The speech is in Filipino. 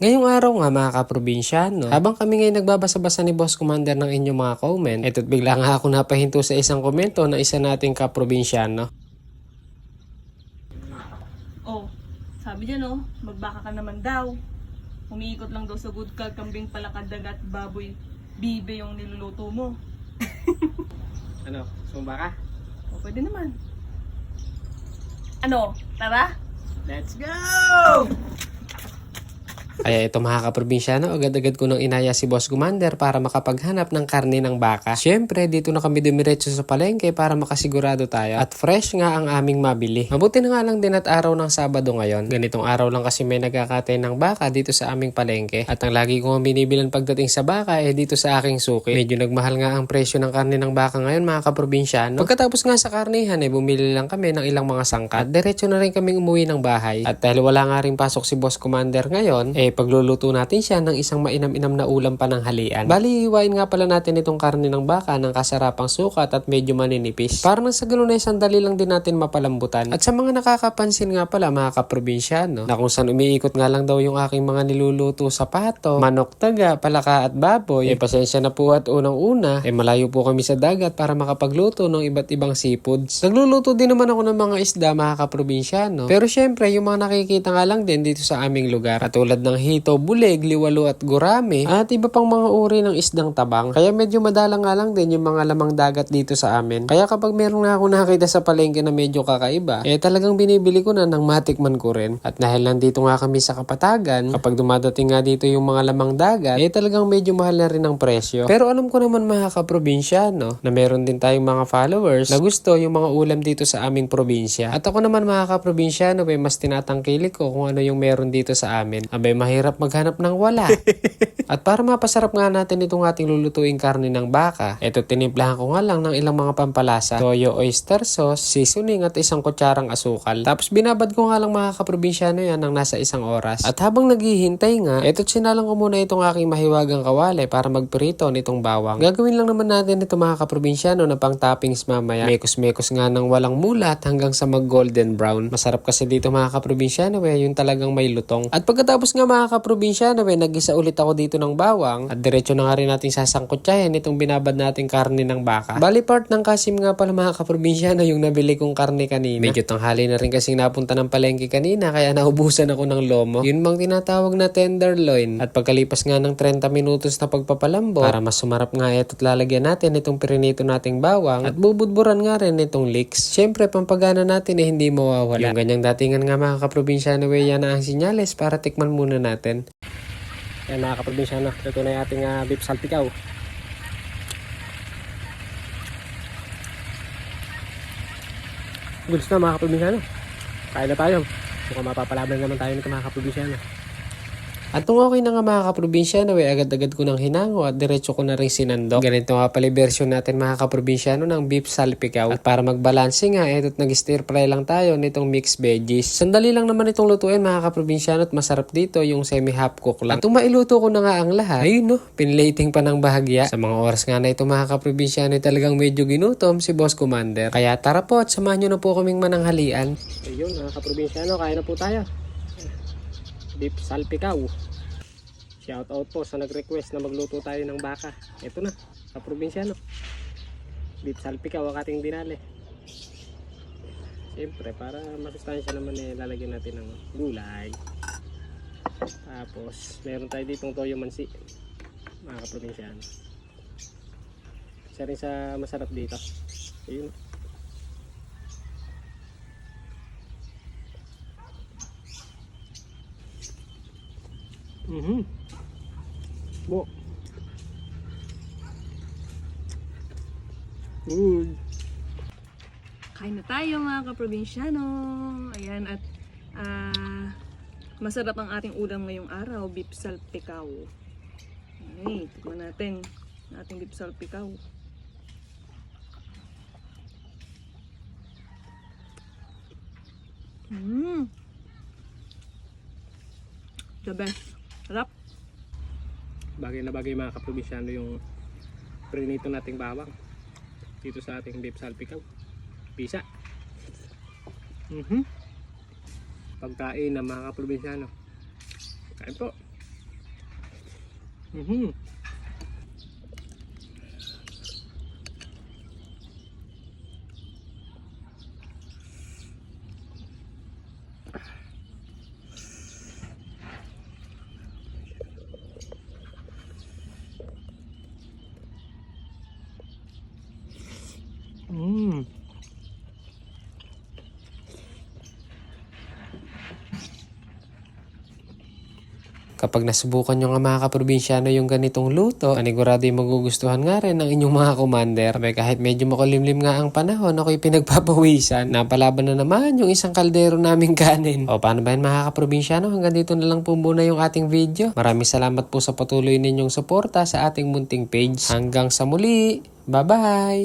Ngayong araw nga mga kaprobinsyano, habang kami ngayon nagbabasa-basa ni Boss Commander ng inyong mga comment, eto't bigla nga ako napahinto sa isang komento ng isa nating kaprobinsyano. Oh, sabi niya no, magbaka ka naman daw. Umiikot lang daw sa good call, kambing, palakad, dagat, baboy, bibe yung niluluto mo. Ano, sumba ka? O, pwede naman. Ano, tara? Let's go! Kaya ito mga kaprobinsyano, agad-agad ko nang inaya si Boss Commander para makapaghanap ng karne ng baka. Siyempre, dito na kami dumiretso sa palengke para makasigurado tayo at fresh nga ang aming mabili. Mabuti na nga lang din at araw ng Sabado ngayon. Ganitong araw lang kasi may nagkakatay ng baka dito sa aming palengke. At ang lagi kong binibilan pagdating sa baka dito sa aking suki. Medyo nagmahal nga ang presyo ng karne ng baka ngayon mga kaprobinsyano. Pagkatapos nga sa karnihan bumili lang kami ng ilang mga sangkat. Diretso na rin kaming umuwi ng bahay. At dahil wala nga rin pasok si Boss Commander ngayon, pagluluto natin siya ng isang mainam-inam na ulam pa ng halian. Bali, hiwain nga pala natin itong karne ng baka ng kasarapang sukat at medyo maninipis. Para nang sa ganun ay sandali lang din natin mapalambutan. At sa mga nakakapansin nga pala mga kaprobinsyano, na kung saan umiikot nga lang daw yung aking mga niluluto sa pato, manok taga, palaka at baboy, pasensya na po at unang-una, malayo po kami sa dagat para makapagluto ng iba't ibang seafoods. Nagluluto din naman ako ng mga isda mga kaprobinsyano. Pero syempre, yung mga nakikita nga lang din dito sa aming lugar. At tulad ng hito, bulig, liwalo at gurame at iba pang mga uri ng isdang tabang. Kaya medyo madalang nga lang din yung mga lamang dagat dito sa amin. Kaya kapag meron nga ako nakita sa palengke na medyo kakaiba, talagang binibili ko na ng matikman ko rin. At dahil nandito nga kami sa Kapatagan, kapag dumadating nga dito yung mga lamang dagat, talagang medyo mahal na rin ang presyo. Pero alam ko naman mga kaprobinsyano, na meron din tayong mga followers na gusto yung mga ulam dito sa aming probinsya. At ako naman mga kaprobinsyano, mas tinatangkilik ko kung ano yung meron dito sa amin. Abay, mahirap maghanap ng wala. At para mapasarap nga natin itong ating lulutuing karne ng baka, tinimplahan ko nga lang ng ilang mga pampalasa, toyo oyster sauce, seasoning at isang kutsarang asukal. Tapos binabad ko nga lang mga kaprobinsyano yan ng nasa 1 oras. At habang naghihintay nga, sinalang ko muna itong aking mahiwagang kawali para magprito nitong bawang. Gagawin lang naman natin ito mga kaprobinsyano na pang toppings mamaya. Mekos-mekos nga ng walang mulat hanggang sa mag golden brown. Masarap kasi dito mga kaprobinsyano yung talagang may lutong. At pagkatapos nga mga kaprobinsyano nag-isa ulit ako dito ng bawang at diretso na nga rin natin sasangkutsahin itong binabad nating karne ng baka. Bali part ng Kasim nga pala mga kaprobinsyano yung nabili kong karne kanina. Medyo tanghali na rin kasing napunta ng palengke kanina kaya naubusan ako ng lomo. Yun mang tinatawag na tenderloin. At pagkalipas nga ng 30 minutos na pagpapalambo, para mas sumarap nga at lalagyan natin itong pirinito nating bawang at bubudburan nga rin itong leeks. Siyempre pampagana natin hindi mawawala. Yung ganyang datingan nga mga kaprobinsyano yan na ang sinyales para tikman muna natin. Yan mga kaprobinsyano, ito na yung ating beef salpikaw. Gusto na mga kaprobinsyano. Kain na tayo. Mukhang mapapalaban naman tayo nito mga kaprobinsyano. At nung okay na nga mga kaprobinsyano, agad-agad ko nang hinango at diretso ko na rin sinandok. Ganito nga pala version natin mga kaprobinsyano ng beef salpikaw. At para magbalanse nga, nag-stir fry lang tayo nitong mixed veggies. Sandali lang naman itong lutuin mga kaprobinsyano at masarap dito yung semi-half cook lang. At nung mailuto ko na nga ang lahat, ayun pinlating pa ng bahagya. Sa mga oras nga na ito mga kaprobinsyano, talagang medyo ginutom si Boss Commander. Kaya tara po at samahan nyo na po kaming mananghalian. Ayun mga kaprobinsyano, kain na po tayo. Beef salpikaw. Shout out po sa nag-request na magluto tayo ng baka. Ito na, sa probinsyano. Beef salpikaw ang ating dinali. Siyempre, para masustansya naman lalagyan natin ng gulay. Tapos, meron tayo ditong toyo mansi. Mga kaprobinsyano. Isa rin sa masarap dito. Ayun. Bo. Good. Kain na tayo mga kaprobinsyano. Ayan at masarap ang ating ulam ngayong araw, beef salpikaw. Okay, tikman natin ang ating beef salpikaw. The best. Sarap. Bagay na bagay mga kaprobinsyano yung prinito nating bawang dito sa ating beef salpikaw. Pisa. Pagkain ng mga kaprobinsyano. Kain po. Kapag nasubukan nyo nga mga kaprobinsyano yung ganitong luto, panigurado yung magugustuhan nga rin ng inyong mga commander. May kahit medyo makulimlim nga ang panahon, ako'y pinagpapawisan. Napalaban na naman yung isang kaldero naming kanin. O paano ba yun mga kaprobinsyano? Hanggang dito na lang po muna yung ating video. Maraming salamat po sa patuloy ninyong suporta sa ating munting page. Hanggang sa muli. Bye-bye!